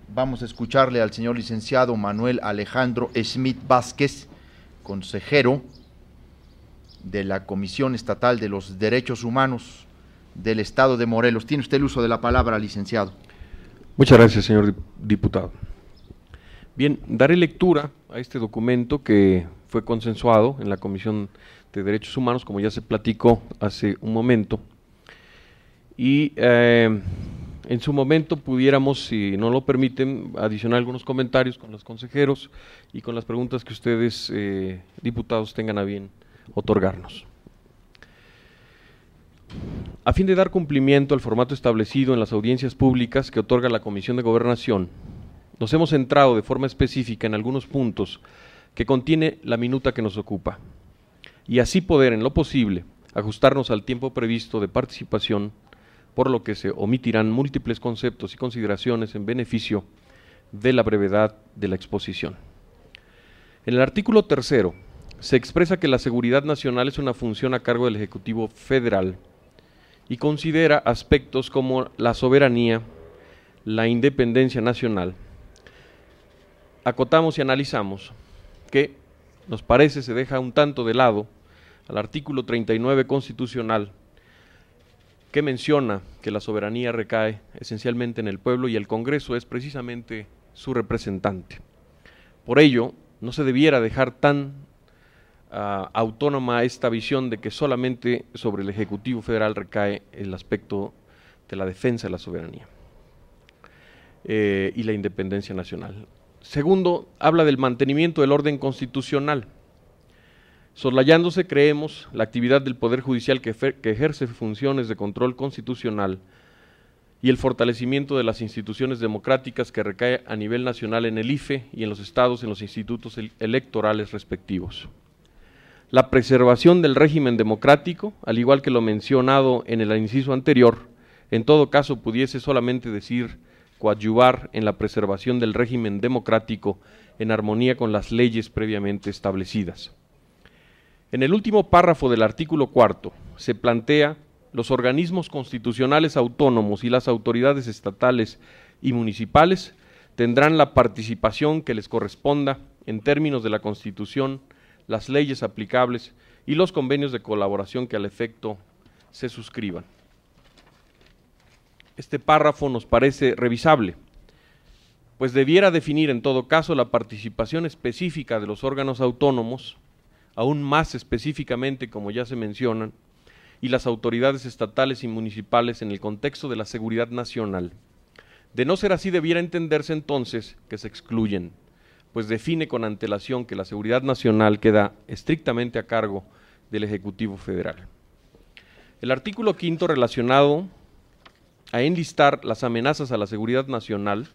Vamos a escucharle al señor licenciado Manuel Alejandro Schmidt Vázquez, consejero de la Comisión Estatal de los Derechos Humanos del Estado de Morelos. Tiene usted el uso de la palabra, licenciado. Muchas gracias, señor diputado. Bien, daré lectura a este documento que fue consensuado en la Comisión de Derechos Humanos, como ya se platicó hace un momento, y en su momento pudiéramos, si no lo permiten, adicionar algunos comentarios con los consejeros y con las preguntas que ustedes, diputados, tengan a bien otorgarnos. A fin de dar cumplimiento al formato establecido en las audiencias públicas que otorga la Comisión de Gobernación, nos hemos centrado de forma específica en algunos puntos que contiene la minuta que nos ocupa, y así poder, en lo posible, ajustarnos al tiempo previsto de participación, por lo que se omitirán múltiples conceptos y consideraciones en beneficio de la brevedad de la exposición. En el artículo 3 se expresa que la seguridad nacional es una función a cargo del Ejecutivo Federal y considera aspectos como la soberanía, la independencia nacional. Acotamos y analizamos que nos parece se deja un tanto de lado al artículo 39 constitucional, que menciona que la soberanía recae esencialmente en el pueblo y el Congreso es precisamente su representante. Por ello, no se debiera dejar tan autónoma esta visión de que solamente sobre el Ejecutivo Federal recae el aspecto de la defensa de la soberanía y la independencia nacional. Segundo, habla del mantenimiento del orden constitucional. Soslayándose, creemos, la actividad del Poder Judicial que ejerce funciones de control constitucional y el fortalecimiento de las instituciones democráticas que recae a nivel nacional en el IFE y en los estados en los institutos electorales respectivos. La preservación del régimen democrático, al igual que lo mencionado en el inciso anterior, en todo caso pudiese solamente decir coadyuvar en la preservación del régimen democrático en armonía con las leyes previamente establecidas. En el último párrafo del artículo 4 se plantea los organismos constitucionales autónomos y las autoridades estatales y municipales tendrán la participación que les corresponda en términos de la Constitución, las leyes aplicables y los convenios de colaboración que al efecto se suscriban. Este párrafo nos parece revisable, pues debiera definir en todo caso la participación específica de los órganos autónomos, aún más específicamente, como ya se mencionan, y las autoridades estatales y municipales en el contexto de la seguridad nacional. De no ser así, debiera entenderse entonces que se excluyen, pues define con antelación que la seguridad nacional queda estrictamente a cargo del Ejecutivo Federal. El artículo 5 relacionado a enlistar las amenazas a la seguridad nacional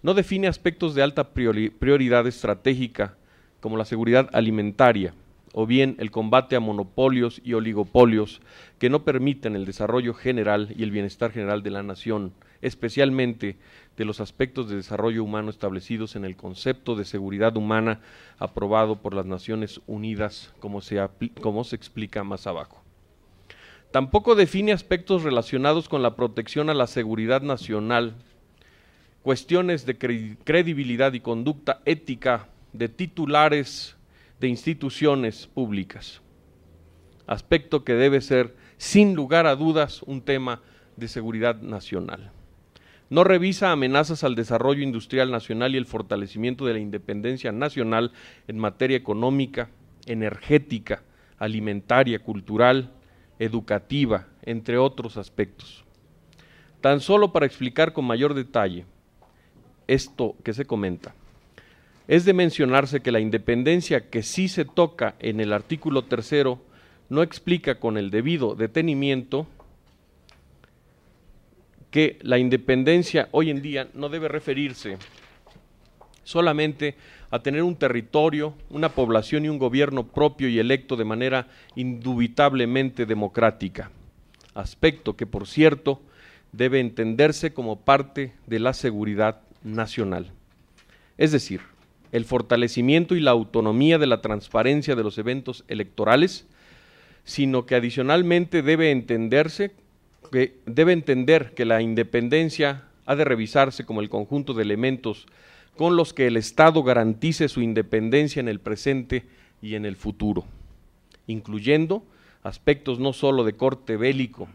no define aspectos de alta prioridad estratégica como la seguridad alimentaria o bien el combate a monopolios y oligopolios que no permiten el desarrollo general y el bienestar general de la nación, especialmente de los aspectos de desarrollo humano establecidos en el concepto de seguridad humana aprobado por las Naciones Unidas, como se explica más abajo. Tampoco define aspectos relacionados con la protección a la seguridad nacional, cuestiones de credibilidad y conducta ética de titulares de instituciones públicas, aspecto que debe ser, sin lugar a dudas, un tema de seguridad nacional. No revisa amenazas al desarrollo industrial nacional y el fortalecimiento de la independencia nacional en materia económica, energética, alimentaria, cultural, educativa, entre otros aspectos. Tan solo para explicar con mayor detalle esto que se comenta, es de mencionarse que la independencia que sí se toca en el artículo 3 no explica con el debido detenimiento que la independencia hoy en día no debe referirse solamente a tener un territorio, una población y un gobierno propio y electo de manera indubitablemente democrática, aspecto que, por cierto, debe entenderse como parte de la seguridad nacional. Es decir, el fortalecimiento y la autonomía de la transparencia de los eventos electorales, sino que adicionalmente debe entender que la independencia ha de revisarse como el conjunto de elementos con los que el Estado garantice su independencia en el presente y en el futuro, incluyendo aspectos no solo de corte bélico,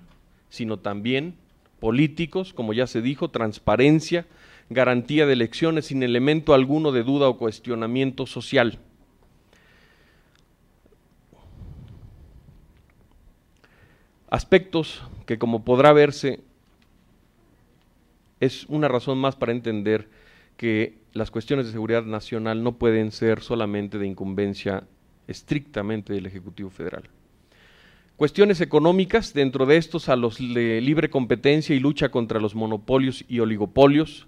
sino también políticos, como ya se dijo, transparencia, garantía de elecciones sin elemento alguno de duda o cuestionamiento social. Aspectos que, como podrá verse, es una razón más para entender que las cuestiones de seguridad nacional no pueden ser solamente de incumbencia estrictamente del Ejecutivo Federal. Cuestiones económicas, dentro de estos a los de libre competencia y lucha contra los monopolios y oligopolios,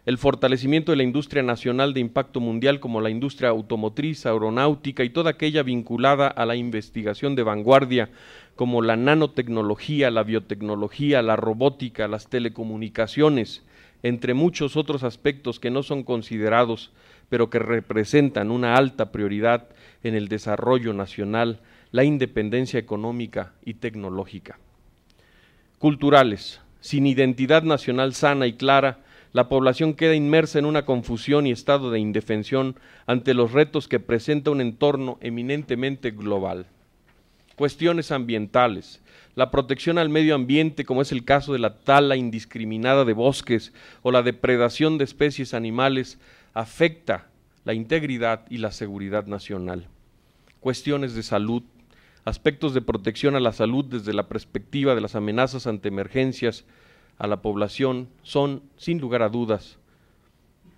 el fortalecimiento de la industria nacional de impacto mundial como la industria automotriz, aeronáutica y toda aquella vinculada a la investigación de vanguardia como la nanotecnología, la biotecnología, la robótica, las telecomunicaciones, entre muchos otros aspectos que no son considerados, pero que representan una alta prioridad en el desarrollo nacional, la independencia económica y tecnológica. Culturales. Sin identidad nacional sana y clara, la población queda inmersa en una confusión y estado de indefensión ante los retos que presenta un entorno eminentemente global. Cuestiones ambientales. La protección al medio ambiente, como es el caso de la tala indiscriminada de bosques o la depredación de especies animales, afecta la integridad y la seguridad nacional. Cuestiones de salud. Aspectos de protección a la salud desde la perspectiva de las amenazas ante emergencias a la población son, sin lugar a dudas,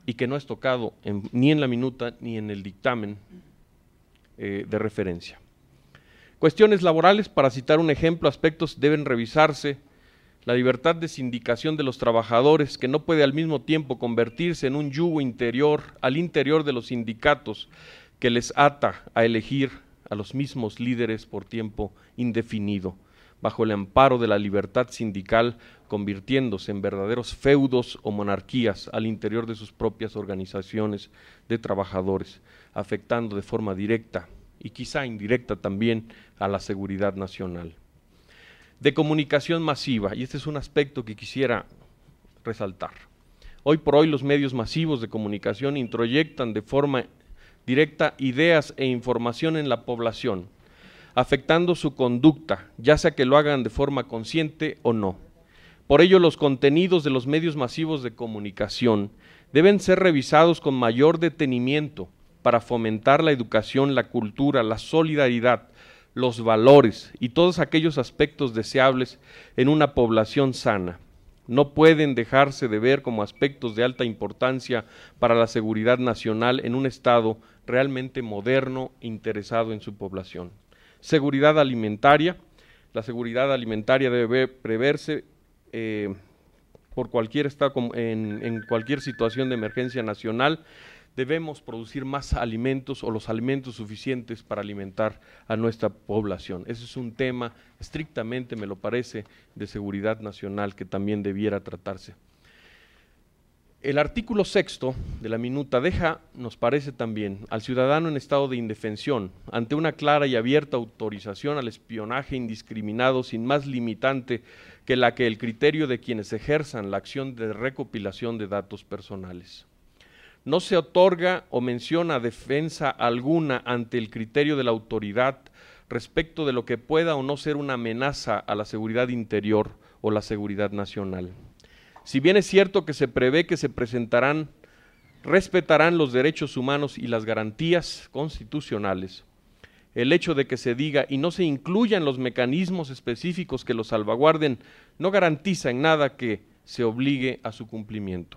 y que no es tocado ni en la minuta ni en el dictamen de referencia. Cuestiones laborales, para citar un ejemplo, aspectos deben revisarse: la libertad de sindicación de los trabajadores, que no puede al mismo tiempo convertirse en un yugo interior al interior de los sindicatos que les ata a elegir a los mismos líderes por tiempo indefinido, bajo el amparo de la libertad sindical, convirtiéndose en verdaderos feudos o monarquías al interior de sus propias organizaciones de trabajadores, afectando de forma directa y quizá indirecta también a la seguridad nacional. De comunicación masiva, y este es un aspecto que quisiera resaltar. Hoy por hoy los medios masivos de comunicación introyectan de forma directa ideas e información en la población, afectando su conducta, ya sea que lo hagan de forma consciente o no. Por ello, los contenidos de los medios masivos de comunicación deben ser revisados con mayor detenimiento para fomentar la educación, la cultura, la solidaridad, los valores y todos aquellos aspectos deseables en una población sana. No pueden dejarse de ver como aspectos de alta importancia para la seguridad nacional en un Estado realmente moderno e interesado en su población. Seguridad alimentaria. La seguridad alimentaria debe preverse por cualquier estado, en cualquier situación de emergencia nacional. Debemos producir más alimentos o los alimentos suficientes para alimentar a nuestra población. Ese es un tema estrictamente, me lo parece, de seguridad nacional que también debiera tratarse. El artículo 6º de la minuta deja, nos parece también, al ciudadano en estado de indefensión ante una clara y abierta autorización al espionaje indiscriminado sin más limitante que la que el criterio de quienes ejerzan la acción de recopilación de datos personales. No se otorga o menciona defensa alguna ante el criterio de la autoridad respecto de lo que pueda o no ser una amenaza a la seguridad interior o la seguridad nacional. Si bien es cierto que se prevé que se respetarán los derechos humanos y las garantías constitucionales, el hecho de que se diga y no se incluyan los mecanismos específicos que los salvaguarden no garantiza en nada que se obligue a su cumplimiento.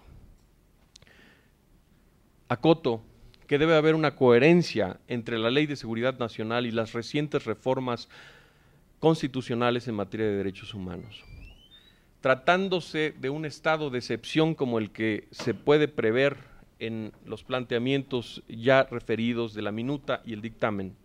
Acoto que debe haber una coherencia entre la Ley de Seguridad Nacional y las recientes reformas constitucionales en materia de derechos humanos. Tratándose de un estado de excepción como el que se puede prever en los planteamientos ya referidos de la minuta y el dictamen,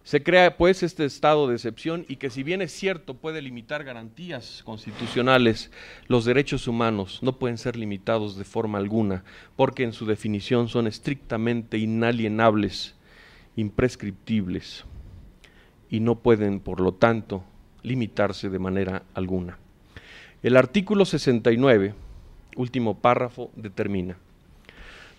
se crea pues este estado de excepción y que, si bien es cierto puede limitar garantías constitucionales, los derechos humanos no pueden ser limitados de forma alguna, porque en su definición son estrictamente inalienables, imprescriptibles, y no pueden, por lo tanto, limitarse de manera alguna. El artículo 69 último párrafo, determina: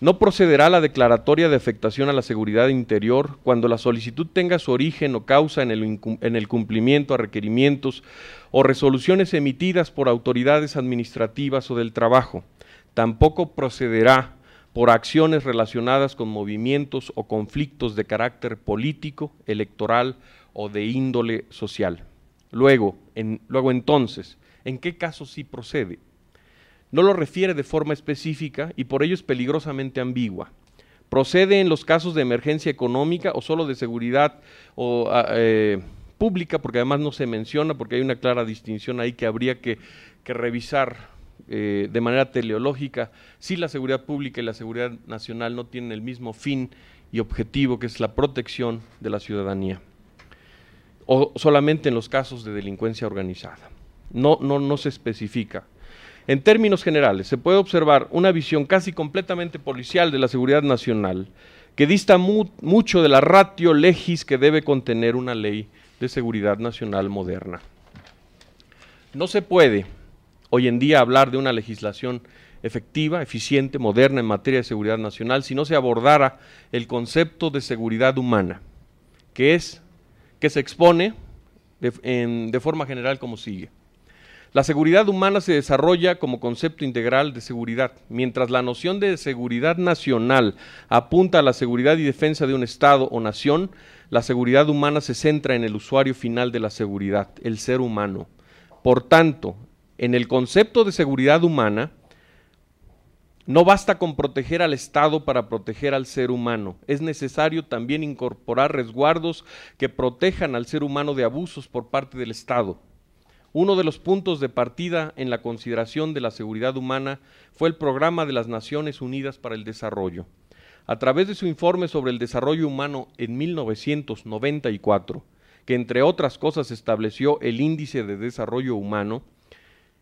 no procederá la declaratoria de afectación a la seguridad interior cuando la solicitud tenga su origen o causa en el cumplimiento a requerimientos o resoluciones emitidas por autoridades administrativas o del trabajo. Tampoco procederá por acciones relacionadas con movimientos o conflictos de carácter político, electoral o de índole social. Luego entonces, ¿en qué casos sí procede? No lo refiere de forma específica y por ello es peligrosamente ambigua. ¿Procede en los casos de emergencia económica o solo de seguridad pública? Porque además no se menciona, porque hay una clara distinción ahí que habría que revisar de manera teleológica, si la seguridad pública y la seguridad nacional no tienen el mismo fin y objetivo, que es la protección de la ciudadanía, o solamente en los casos de delincuencia organizada. No se especifica. En términos generales, se puede observar una visión casi completamente policial de la seguridad nacional, que dista mucho de la ratio legis que debe contener una ley de seguridad nacional moderna. No se puede hoy en día hablar de una legislación efectiva, eficiente, moderna en materia de seguridad nacional si no se abordara el concepto de seguridad humana, que se expone de forma general como sigue. La seguridad humana se desarrolla como concepto integral de seguridad, mientras la noción de seguridad nacional apunta a la seguridad y defensa de un Estado o nación. La seguridad humana se centra en el usuario final de la seguridad, el ser humano. Por tanto, en el concepto de seguridad humana, no basta con proteger al Estado para proteger al ser humano. Es necesario también incorporar resguardos que protejan al ser humano de abusos por parte del Estado. Uno de los puntos de partida en la consideración de la seguridad humana fue el Programa de las Naciones Unidas para el Desarrollo. A través de su informe sobre el desarrollo humano en 1994, que entre otras cosas estableció el Índice de Desarrollo Humano,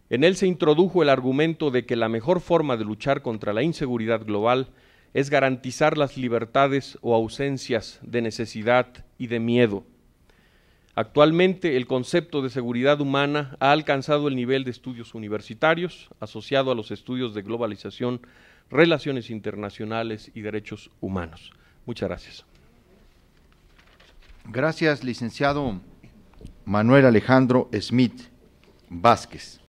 en él se introdujo el argumento de que la mejor forma de luchar contra la inseguridad global es garantizar las libertades o ausencias de necesidad y de miedo. Actualmente el concepto de seguridad humana ha alcanzado el nivel de estudios universitarios asociado a los estudios de globalización, relaciones internacionales y derechos humanos. Muchas gracias. Gracias, licenciado Manuel Alejandro Smith Vázquez.